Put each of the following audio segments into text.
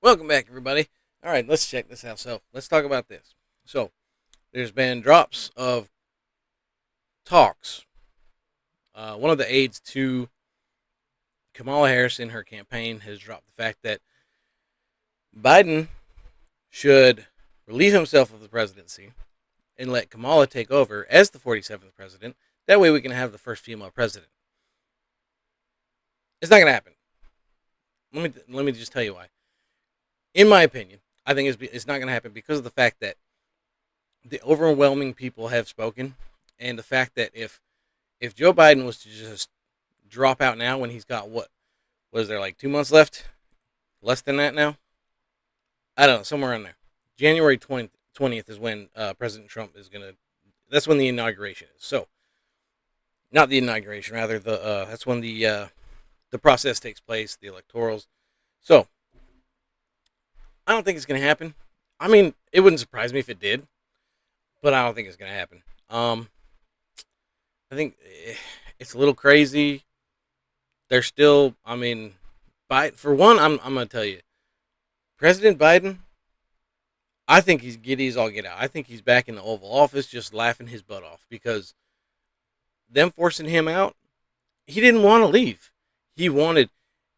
Welcome back, everybody. All right, let's check this out. So, let's talk about this. So, there's been drops of talks. One of the aides to Kamala Harris in her campaign has dropped the fact that Biden should relieve himself of the presidency and let Kamala take over as the 47th president. That way, we can have the first female president. It's not going to happen. Let me just tell you why. In my opinion, I think it's not going to happen because of the fact that the overwhelming people have spoken, and the fact that if Joe Biden was to just drop out now when he's got what was there like 2 months left, less than that now, I don't know, somewhere in there. January 20th is when President Trump is gonna. That's when the inauguration is. So not the inauguration, rather that's when the process takes place, the electorals. So I don't think it's gonna happen. I mean, it wouldn't surprise me if it did, but I don't think it's gonna happen. I think it's a little crazy. They're still, I mean, for one, I'm gonna tell you, President Biden. I think he's giddy as all get out. I think he's back in the Oval Office, just laughing his butt off because them forcing him out. He didn't want to leave. He wanted.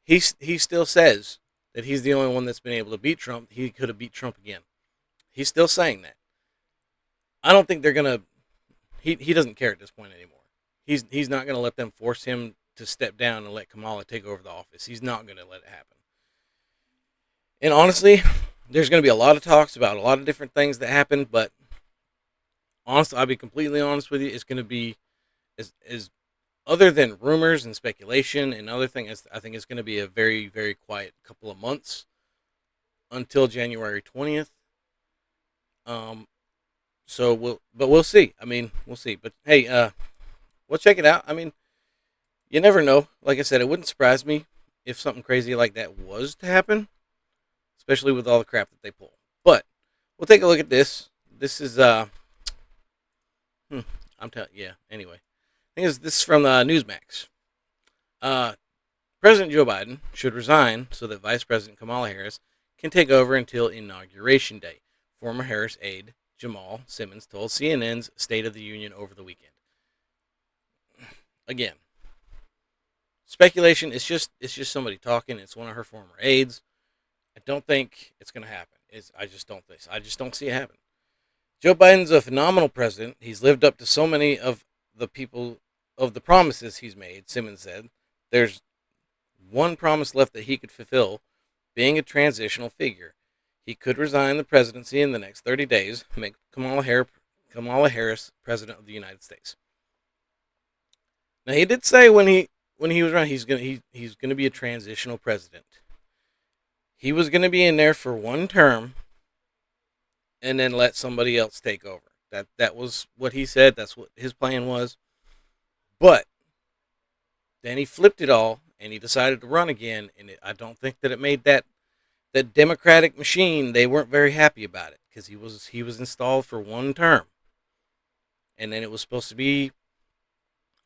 He still says that he's the only one that's been able to beat Trump. He could have beat Trump again. He's still saying that. I don't think they're gonna. He doesn't care at this point anymore. He's not gonna let them force him to step down and let Kamala take over the office. He's not gonna let it happen. And honestly, there's gonna be a lot of talks about a lot of different things that happen. But honestly, I'll be completely honest with you. It's gonna be as other than rumors and speculation and other things. I think it's gonna be a very very quiet couple of months until January 20th. Um, so we'll see. I mean, we'll see. But hey, we'll check it out. I mean, you never know. Like I said, it wouldn't surprise me if something crazy like that was to happen, especially with all the crap that they pull. But we'll take a look at this. This is hmm, I'm telling yeah. Anyway, I think this is from Newsmax. Uh, President Joe Biden should resign so that Vice President Kamala Harris can take over until Inauguration Day. Former Harris aide Jamal Simmons told CNN's State of the Union over the weekend. Again, speculation. It's just somebody talking. It's one of her former aides. I don't think it's going to happen. I just don't think. I just don't see it happen. Joe Biden's a phenomenal president. He's lived up to so many of the promises he's made. Simmons said, "There's one promise left that he could fulfill: being a transitional figure. He could resign the presidency in the next 30 days, make Kamala Harris president of the United States." Now he did say when he was around, he's gonna be a transitional president. He was gonna be in there for one term and then let somebody else take over. That was what he said. That's what his plan was. But then he flipped it all and he decided to run again. And I don't think that it made that Democratic machine. They weren't very happy about it because he was installed for one term, and then it was supposed to be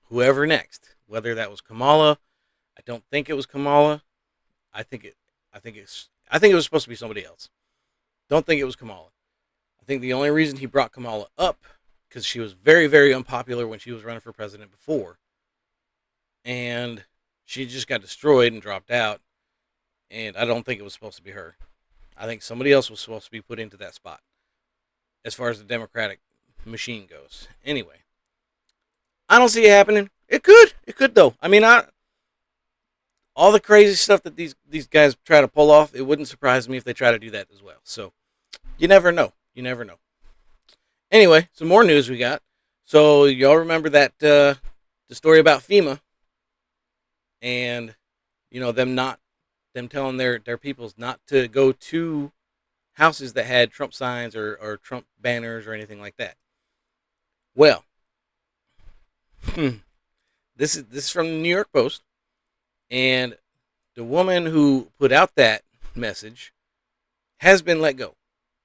whoever next. Whether that was Kamala, I don't think it was Kamala. I think it. I think it was supposed to be somebody else. Don't think it was Kamala. I think the only reason he brought Kamala up because she was very very unpopular when she was running for president before, and she just got destroyed and dropped out. And I don't think it was supposed to be her. I think somebody else was supposed to be put into that spot as far as the Democratic machine goes. Anyway, I don't see it happening. It could. It could though. I mean, all the crazy stuff that these guys try to pull off, it wouldn't surprise me if they try to do that as well. So you never know. You never know. Anyway, some more news we got. So y'all remember that the story about FEMA and them telling their peoples not to go to houses that had Trump signs or Trump banners or anything like that. Well, this is from the New York Post, and the woman who put out that message has been let go.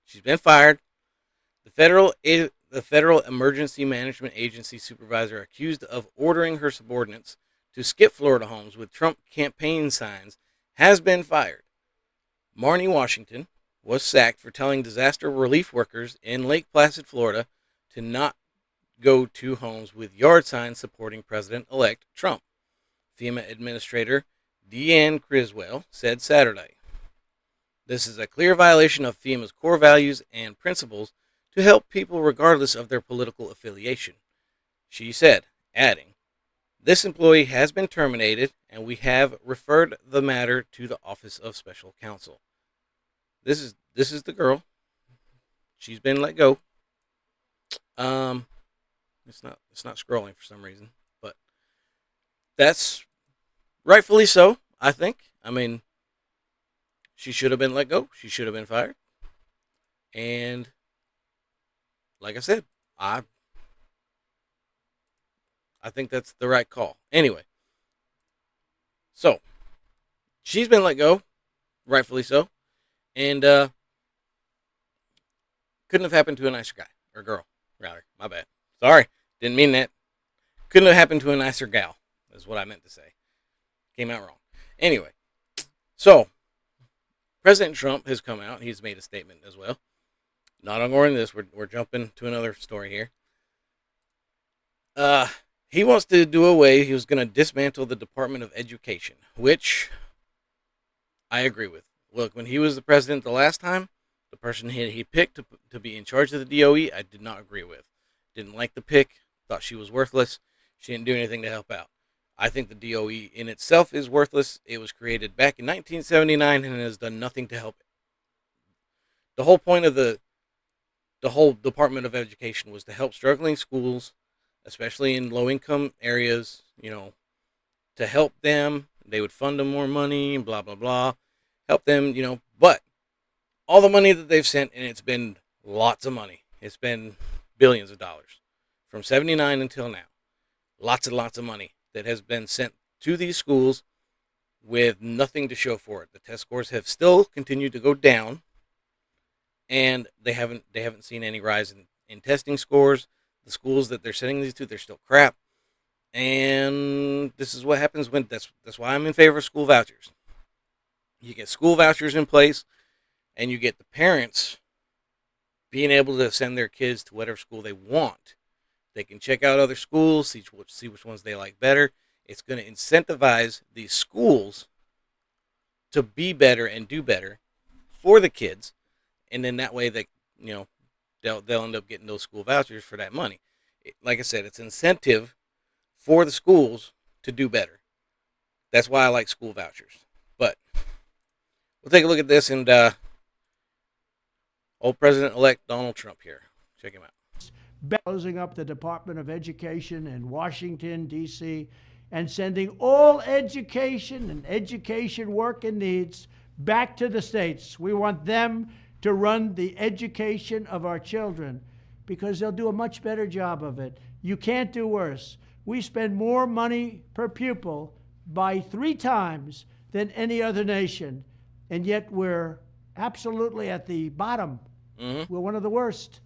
She's been fired. The Federal Emergency Management Agency supervisor accused of ordering her subordinates to skip Florida homes with Trump campaign signs has been fired. Marnie Washington was sacked for telling disaster relief workers in Lake Placid, Florida, to not go to homes with yard signs supporting President-elect Trump. FEMA Administrator Deanne Criswell said Saturday. This is a clear violation of FEMA's core values and principles to help people regardless of their political affiliation, she said, adding, this employee has been terminated and we have referred the matter to the Office of Special Counsel. This is the girl. She's been let go. Um it's not scrolling for some reason, but that's rightfully so, I think. I mean, she should have been let go. She should have been fired. And like I said, I I think that's the right call. Anyway, so she's been let go, rightfully so, and couldn't have happened to a nicer guy or girl, rather. My bad. Sorry, didn't mean that. Couldn't have happened to a nicer gal. Is what I meant to say. Came out wrong. Anyway, so President Trump has come out. He's made a statement as well. Not ignoring this. We're jumping to another story here. Uh, he wants to do away. He was going to dismantle the Department of Education, which I agree with. Look, when he was the president the last time, the person he picked to be in charge of the DOE, I did not agree with. Didn't like the pick. Thought she was worthless. She didn't do anything to help out. I think the DOE in itself is worthless. It was created back in 1979 and has done nothing to help it. The whole point of the whole Department of Education was to help struggling schools, especially in low-income areas, to help them. They would fund them more money, blah, blah, blah. Help them, But all the money that they've sent, and it's been lots of money. It's been billions of dollars from 79 until now. Lots and lots of money that has been sent to these schools with nothing to show for it. The test scores have still continued to go down, and they haven't seen any rise in testing scores. The schools that they're sending these to, they're still crap. And this is what happens when that's why I'm in favor of school vouchers. You get school vouchers in place, and you get the parents being able to send their kids to whatever school they want. They can check out other schools, see which ones they like better. It's going to incentivize these schools to be better and do better for the kids, and then that way they'll end up getting those school vouchers for that money. Like I said, it's incentive for the schools to do better. That's why I like school vouchers. But we'll take a look at this and old President-elect Donald Trump here. Check him out. Closing up the Department of Education in Washington, D.C., and sending all education and education work and needs back to the states. We want them to run the education of our children because they'll do a much better job of it. You can't do worse. We spend more money per pupil by 3 times than any other nation, and yet we're absolutely at the bottom. Mm-hmm. We're one of the worst.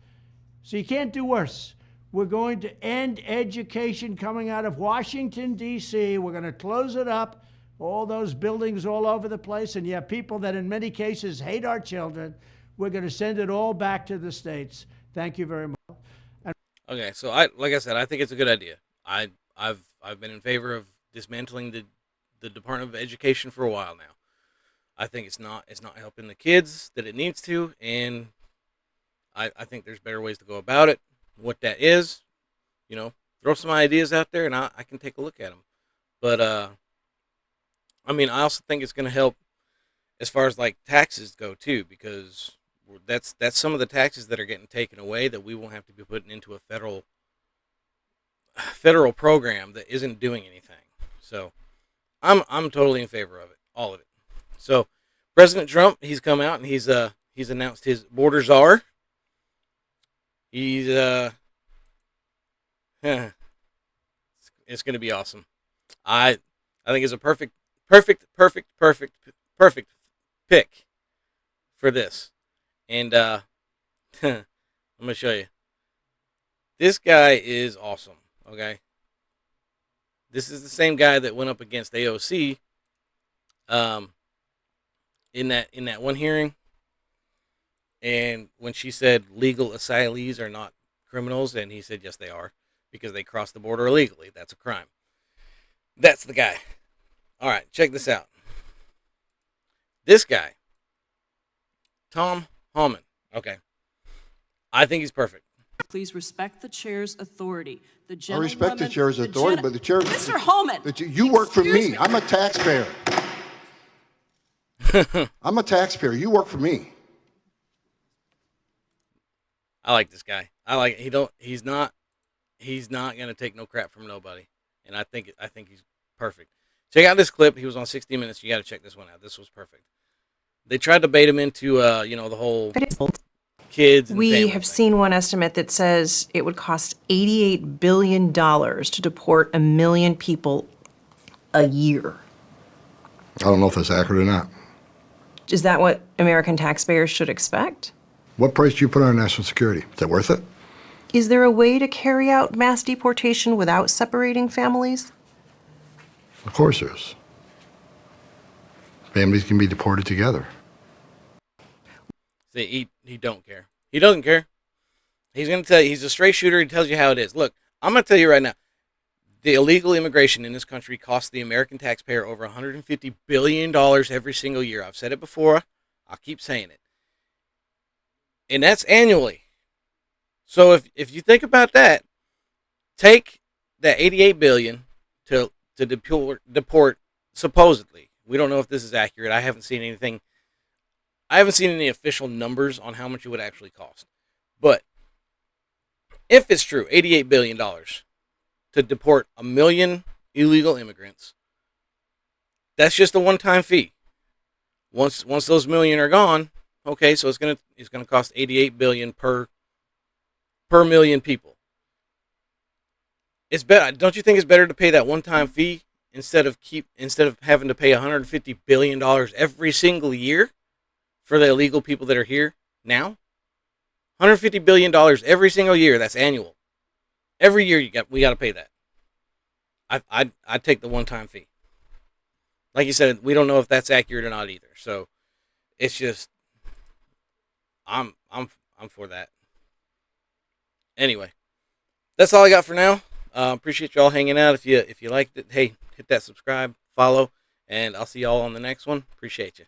So you can't do worse. We're going to end education coming out of Washington, D.C. We're going to close it up, all those buildings all over the place, and you have people that in many cases hate our children. We're going to send it all back to the states. Thank you very much. Okay, so like I said, I think it's a good idea. I've been in favor of dismantling the Department of Education for a while now. I think it's not helping the kids that it needs to, and I think there's better ways to go about it. What that is, throw some ideas out there, and I can take a look at them. But I also think it's going to help as far as like taxes go too, because that's some of the taxes that are getting taken away that we won't have to be putting into a federal program that isn't doing anything. So I'm totally in favor of it, all of it. So President Trump, he's come out and he's announced his Border Czar. He's it's going to be awesome. I think it's a perfect pick for this. And I'm going to show you. This guy is awesome, okay? This is the same guy that went up against AOC in that one hearing, and when she said legal asylees are not criminals, and he said yes they are because they crossed the border illegally. That's a crime. That's the guy. All right, check this out. This guy, Tom Homan. Okay, I think he's perfect. Please respect the chair's authority. The I respect the chair's authority, but the chair... Mr. Homan! You work for excuse me. I'm a taxpayer. I'm a taxpayer. You work for me. I like this guy. I like he's not gonna take no crap from nobody. And I think he's perfect. Check out this clip. He was on 60 Minutes. You got to check this one out. This was perfect. They tried to bait him into the whole kids and We family have thing. seen one estimate that says it would cost $88 billion to deport 1 million people a year. I don't know if that's accurate or not. Is that what American taxpayers should expect? What price do you put on national security? Is that worth it? Is there a way to carry out mass deportation without separating families? Of course there is. Families can be deported together. See, he don't care. He doesn't care. He's gonna tell you he's a straight shooter. He tells you how it is. Look, I'm gonna tell you right now. The illegal immigration in this country costs the American taxpayer over $150 billion every single year. I've said it before. I'll keep saying it. And that's annually. So if you think about that, take that $88 billion to deport supposedly. We don't know if this is accurate. I haven't seen anything. I haven't seen any official numbers on how much it would actually cost. But if it's true, $88 billion to deport 1 million illegal immigrants, that's just a one-time fee. Once those million are gone, okay, so it's gonna cost $88 billion per million people. It's better. Don't you think it's better to pay that one-time fee instead of having to pay $150 billion every single year for the illegal people that are here now? $150 billion every single year. That's annual. Every year we got to pay that. I'd take the one-time fee. Like you said, we don't know if that's accurate or not either. So it's just I'm for that. Anyway, that's all I got for now. Appreciate y'all hanging out. If you liked it, hey, hit that subscribe, follow, and I'll see y'all on the next one. Appreciate you.